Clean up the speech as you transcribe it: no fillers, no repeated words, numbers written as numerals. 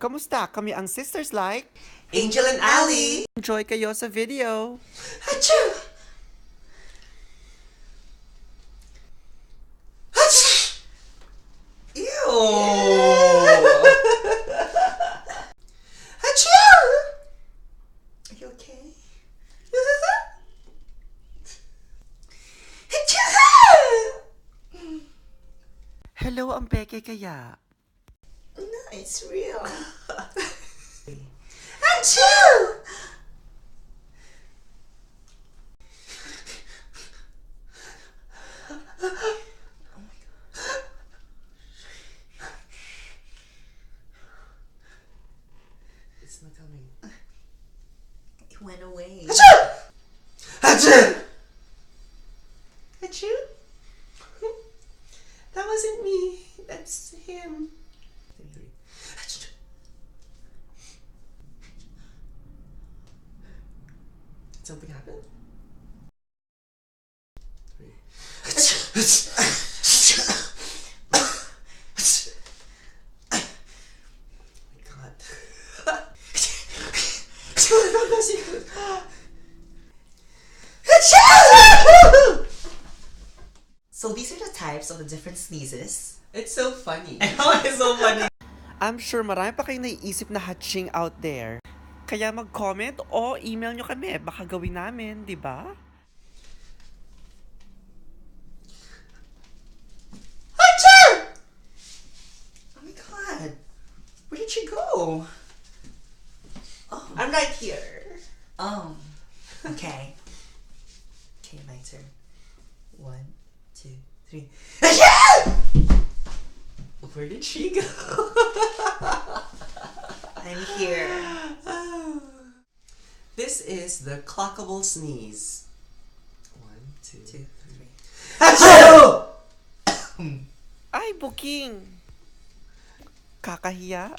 Kamusta? Kami ang Sisters Like. Angel and Ali! Enjoy kayo sa video. Achoo! Achoo! Ew! Achoo! Are you okay? Achoo! Hello, ang peke kaya. No, it's real. Achoo! It's not coming. It went away. Achoo! Achoo! Achoo? That wasn't me. That's him. Achoo! Did something happen? So these are the types of the different sneezes. It's so funny. It's so funny. I'm sure marami pa kayong naiisip na hatching out there. Kaya mag-comment o email nyo kami. Baka gawin namin, di ba? Achoo! Oh my god. Where did she go? Oh. I'm right here. Oh. Okay. Okay, my turn. 1, 2, 3. Achoo! Where did she go? I'm here. This is the clockable sneeze. 1, 2, 3. Achoo! Ay, booking! Kakahiya.